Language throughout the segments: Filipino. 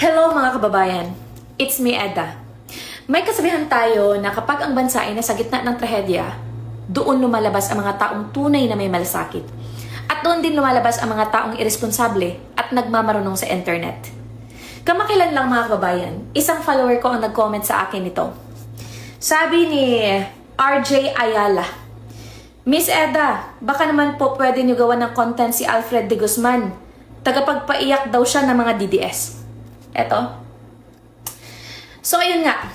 Hello mga kababayan, it's me Edda. May kasabihan tayo na kapag ang bansa ay nasa gitna ng trahedya, doon lumalabas ang mga taong tunay na may malasakit. At doon din lumalabas ang mga taong irresponsable at nagmamarunong sa internet. Kamakailan lang mga kababayan, isang follower ko ang nag-comment sa akin nito. Sabi ni RJ Ayala, Miss Edda, baka naman po pwede niyo gawa ng content si Alfred de Guzman. Tagapagpaiyak daw siya ng mga DDS. Eto. So, ayun nga.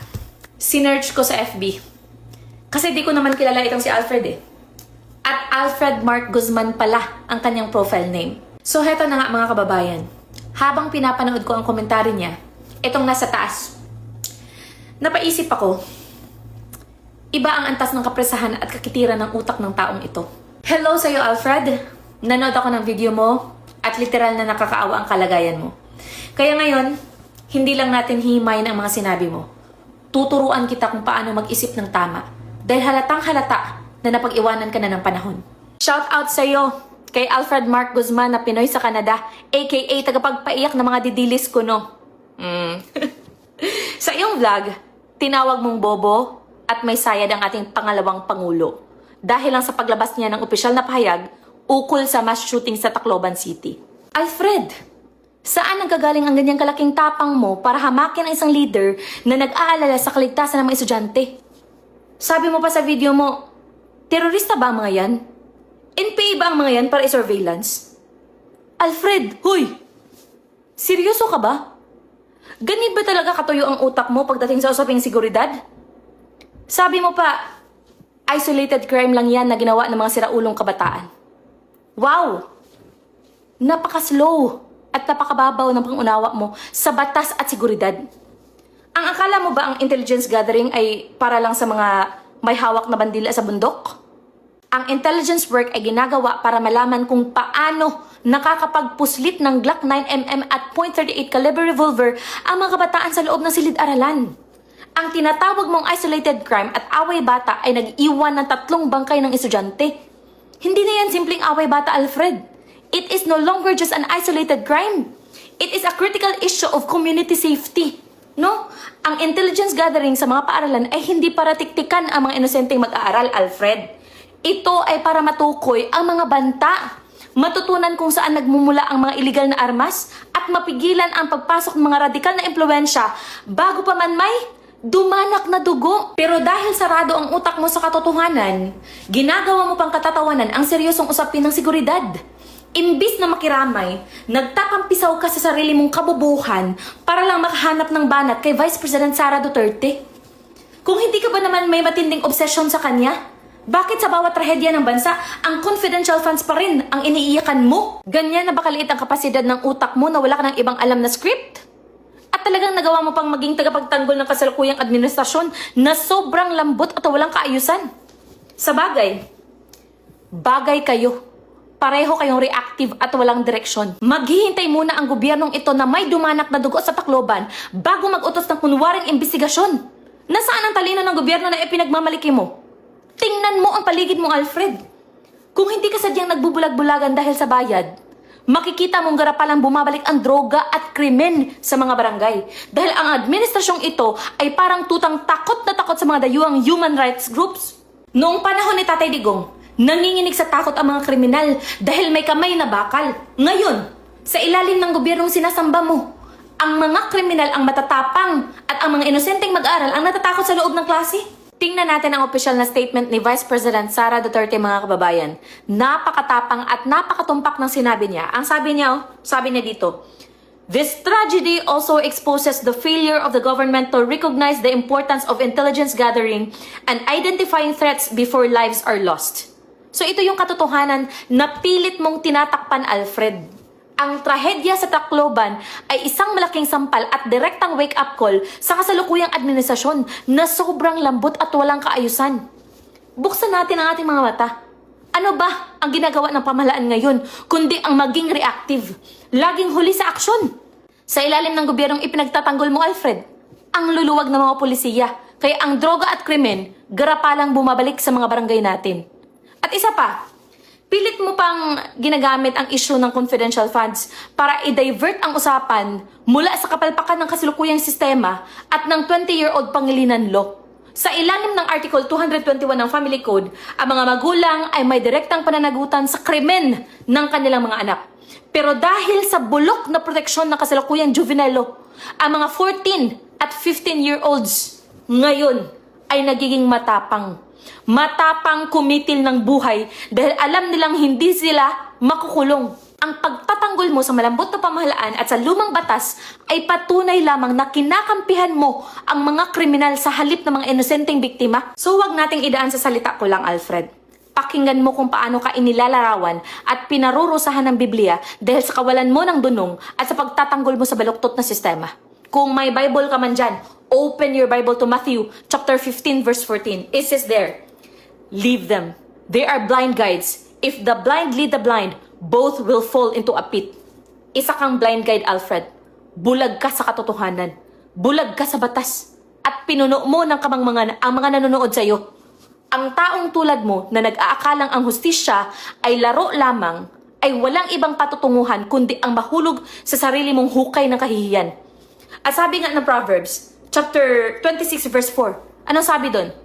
Sinearch ko sa FB. Kasi di ko naman kilala itong si Alfred eh. At Alfred Mark Guzman pala ang kanyang profile name. So, heto na nga mga kababayan. Habang pinapanood ko ang komentary niya, itong nasa taas, napaisip ako, iba ang antas ng kapresahan at kakitiran ng utak ng taong ito. Hello sa'yo, Alfred. Nanood ako ng video mo at literal na nakakaawa ang kalagayan mo. Kaya ngayon, hindi lang natin himayin ang mga sinabi mo. Tuturuan kita kung paano mag-isip ng tama. Dahil halatang halata na napag-iwanan ka na ng panahon. Shout out sa'yo kay Alfred Mark Guzman na Pinoy sa Canada, aka tagapagpaiyak ng mga didilis ko, no? Sa iyong vlog, tinawag mong bobo at may sayad ang ating pangalawang pangulo. Dahil lang sa paglabas niya ng opisyal na pahayag ukol sa mass shooting sa Tacloban City. Alfred! Saan nanggagaling ang ganyang kalaking tapang mo para hamakin ang isang leader na nag-aalala sa kaligtasan ng mga estudyante? Sabi mo pa sa video mo, terorista ba ang mga yan? NPA ba ang mga yan para i-surveillance? Alfred, huy! Seryoso ka ba? Ganit ba talaga katuyo ang utak mo pagdating sa usaping seguridad? Sabi mo pa, isolated crime lang yan na ginawa ng mga siraulong kabataan. Wow! Napaka-slow at napakababaw ng pangunawa mo sa batas at seguridad. Ang akala mo ba ang intelligence gathering ay para lang sa mga may hawak na bandila sa bundok? Ang intelligence work ay ginagawa para malaman kung paano nakakapagpuslit ng Glock 9mm at .38 caliber revolver ang mga kabataan sa loob ng silid-aralan. Ang tinatawag mong isolated crime at away bata ay nag-iwan ng 3 bangkay ng estudyante. Hindi na yan simpleng away bata, Alfred. It is no longer just an isolated crime. It is a critical issue of community safety. No? Ang intelligence gathering sa mga paaralan ay hindi para tiktikan ang mga inosenteng mag-aaral, Alfred. Ito ay para matukoy ang mga banta, matutunan kung saan nagmumula ang mga illegal na armas, at mapigilan ang pagpasok ng mga radikal na impluensya bago pa man may dumanak na dugo. Pero dahil sarado ang utak mo sa katotohanan, ginagawa mo pang katatawanan ang seryosong usapin ng seguridad. Imbis na makiramay, nagtatampisaw ka sa sarili mong kabubuhan para lang makahanap ng banat kay Vice President Sara Duterte. Kung hindi ka ba naman may matinding obsession sa kanya, bakit sa bawat trahedya ng bansa, ang confidential funds pa rin ang iniiyakan mo? Ganyan na ba kaliit ang kapasidad ng utak mo na wala ka ng ibang alam na script? At talagang nagawa mo pang maging tagapagtanggol ng kasalukuyang administrasyon na sobrang lambot at walang kaayusan? Sa bagay kayo. Pareho kayong reactive at walang direksyon. Maghihintay muna ang gobyernong ito na may dumanak na dugo sa Tacloban bago mag-utos ng kunwaring imbestigasyon. Nasaan ang talino ng gobyerno na ipinagmamaliki mo? Tingnan mo ang paligid mo, Alfred. Kung hindi ka sadyang nagbubulag-bulagan dahil sa bayad, makikita mong garapalang bumabalik ang droga at krimen sa mga barangay. Dahil ang administrasyong ito ay parang tutang takot na takot sa mga dayuhang human rights groups. Noong panahon ni Tatay Digong, nanginginig sa takot ang mga kriminal dahil may kamay na bakal. Ngayon, sa ilalim ng gobyernong sinasamba mo, ang mga kriminal ang matatapang at ang mga inosenteng mag-aral ang natatakot sa loob ng klase. Tingnan natin ang opisyal na statement ni Vice President Sara Duterte, mga kababayan. Napakatapang at napakatumpak ng sinabi niya. Ang sabi niya dito, "This tragedy also exposes the failure of the government to recognize the importance of intelligence gathering and identifying threats before lives are lost." So ito yung katotohanan na pilit mong tinatakpan, Alfred. Ang trahedya sa Tacloban ay isang malaking sampal at direktang wake-up call sa kasalukuyang administrasyon na sobrang lambot at walang kaayusan. Buksan natin ang ating mga mata. Ano ba ang ginagawa ng pamahalaan ngayon kundi ang maging reactive? Laging huli sa aksyon. Sa ilalim ng gobyernong ipinagtatanggol mo, Alfred, ang luluwag ng mga polisiya, kaya ang droga at krimen garapalang bumabalik sa mga barangay natin. At isa pa, Pilit mo pang ginagamit ang issue ng confidential funds para i-divert ang usapan mula sa kapalpakan ng kasalukuyang sistema at ng 20-year-old Pangilinan Law. Sa ilalim ng Article 221 ng Family Code, ang mga magulang ay may direktang pananagutan sa krimen ng kanilang mga anak. Pero dahil sa bulok na proteksyon ng kasalukuyang juvenile law, ang mga 14 at 15-year-olds ngayon ay nagiging matapang. Matapang kumitil ng buhay dahil alam nilang hindi sila makukulong. Ang pagtatanggol mo sa malambot na pamahalaan at sa lumang batas ay patunay lamang na kinakampihan mo ang mga kriminal sa halip ng mga inosenteng biktima. So wag nating idaan sa salita ko lang, Alfred. Pakinggan mo kung paano ka inilalarawan at pinarurusahan ng Biblia dahil sa kawalan mo ng dunong at sa pagtatanggol mo sa baluktot na sistema. Kung may Bible ka man dyan, open your Bible to Matthew chapter 15 verse 14. It says there, "Leave them. They are blind guides. If the blind lead the blind, both will fall into a pit." Isa kang blind guide, Alfred. Bulag ka sa katotohanan. Bulag ka sa batas. At pinuno mo ng kamangmangan ang mga nanonood sa iyo. Ang taong tulad mo na nag-aakalang ang hustisya ay laro lamang ay walang ibang patutunguhan kundi ang mahulog sa sarili mong hukay ng kahihiyan. At sabi nga ng Proverbs, chapter 26 verse 4, anong sabi doon?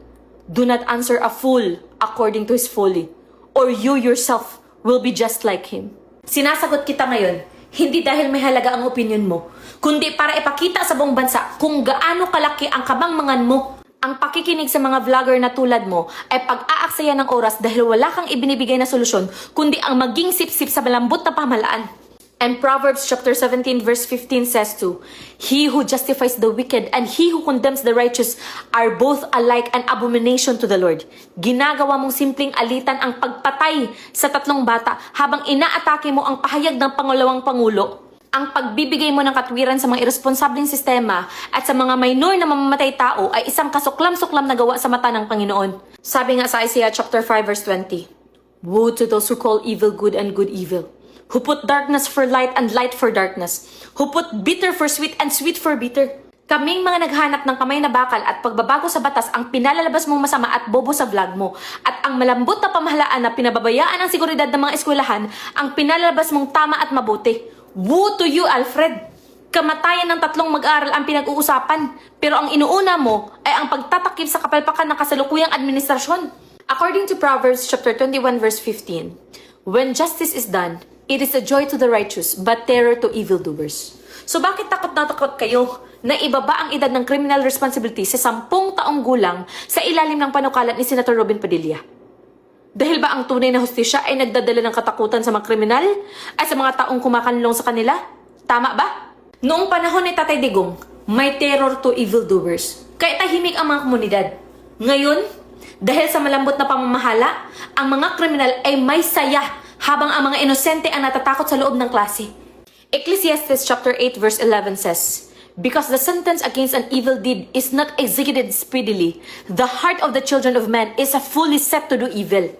"Do not answer a fool according to his folly, or you yourself will be just like him." Sinasagot kita ngayon, hindi dahil may halaga ang opinion mo, kundi para ipakita sa buong bansa kung gaano kalaki ang kabangmangan mo. Ang pakikinig sa mga vlogger na tulad mo ay pag-aaksaya ng oras dahil wala kang ibinibigay na solusyon, kundi ang maging sip-sip sa malambot na pamahalaan. And Proverbs chapter 17 verse 15 says to, "He who justifies the wicked and he who condemns the righteous are both alike an abomination to the Lord." Ginagawa mong simpleng alitan ang pagpatay sa 3 bata habang inaatake mo ang pahayag ng pangalawang pangulo. Ang pagbibigay mo ng katwiran sa mga irresponsableng sistema at sa mga minor na mamamatay tao ay isang kasuklam-suklam na gawa sa mata ng Panginoon. Sabi nga sa Isaiah chapter 5 verse 20, "Woe to those who call evil good and good evil, who put darkness for light and light for darkness, who put bitter for sweet and sweet for bitter." Kaming mga naghanap ng kamay na bakal at pagbabago sa batas ang pinalalabas mong masama at bobo sa vlog mo, at ang malambot na pamahalaan na pinababayaan ang seguridad ng mga eskwelahan ang pinalalabas mong tama at mabuti. Woe to you, Alfred! Kamatayan ng 3 mag-aaral ang pinag-uusapan, pero ang inuuna mo ay ang pagtatakip sa kapalpakan ng kasalukuyang administrasyon. According to Proverbs chapter 21 verse 15, "When justice is done, it is a joy to the righteous, but terror to evildoers." So bakit takot na takot kayo na ibaba ang edad ng criminal responsibility sa 10 taong gulang sa ilalim ng panukalat ni Senator Robin Padilla? Dahil ba ang tunay na hustisya ay nagdadala ng katakutan sa mga kriminal at sa mga taong kumakanlong sa kanila? Tama ba? Noong panahon ni Tatay Digong, may terror to evildoers. Kaya tahimik ang mga komunidad. Ngayon, dahil sa malambot na pamamahala, ang mga kriminal ay may saya habang ang mga inosente ang natatakot sa loob ng klase. Ecclesiastes chapter 8 verse 11 says, "Because the sentence against an evil deed is not executed speedily, the heart of the children of men is fully set to do evil."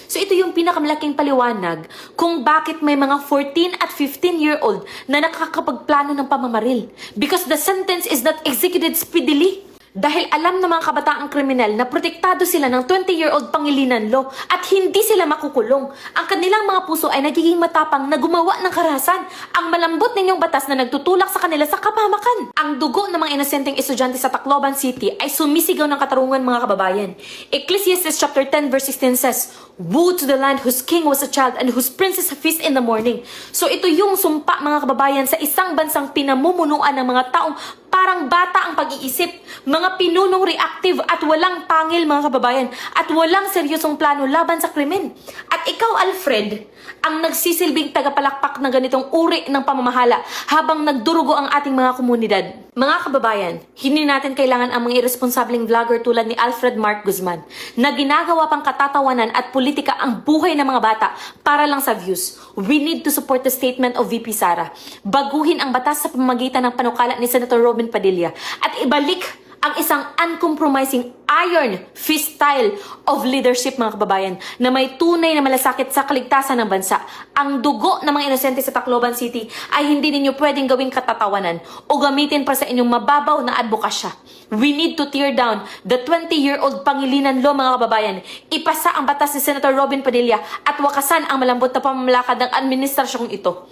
So ito yung pinakamalaking paliwanag kung bakit may mga 14 at 15-year-old na nakakapagplano ng pamamaril. Because the sentence is not executed speedily. Dahil alam ng mga kabataang kriminal na protektado sila ng 20-year-old Pangilinan Law at hindi sila makukulong. Ang kanilang mga puso ay nagiging matapang na gumawa ng karahasan. Ang malambot ninyong batas na nagtutulak sa kanila sa kapamakan. Ang dugo ng mga inosenteng estudyante sa Tacloban City ay sumisigaw ng katarungan, mga kababayan. Ecclesiastes chapter 10 verse 16 says, "Woe to the land whose king was a child and whose princess a feast in the morning." So ito yung sumpa, mga kababayan, sa isang bansang pinamumunuan ng mga taong parang bata ang pag-iisip, mga pinunong reactive at walang pangil, mga kababayan, at walang seryosong plano laban sa krimen. At ikaw, Alfred, ang nagsisilbing tagapalakpak ng ganitong uri ng pamamahala habang nagdurugo ang ating mga komunidad. Mga kababayan, hindi natin kailangan ang mga irresponsableng vlogger tulad ni Alfred Mark Guzman na ginagawa pang katatawanan at politika ang buhay ng mga bata para lang sa views. We need to support the statement of VP Sara. Baguhin ang batas sa pamamagitan ng panukalat ni Senator Robin Padilla at ibalik ang isang uncompromising iron fist style of leadership, mga kababayan, na may tunay na malasakit sa kaligtasan ng bansa. Ang dugo ng mga inosente sa Tacloban City ay hindi ninyo pwedeng gawing katatawanan o gamitin para sa inyong mababaw na advokasya. We need to tear down the 20-year-old Pangilinan Law, mga kababayan. Ipasa ang batas ni Senator Robin Padilla at wakasan ang malambot na pamamalakad ng administrasyong ito.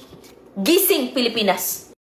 Gising, Pilipinas!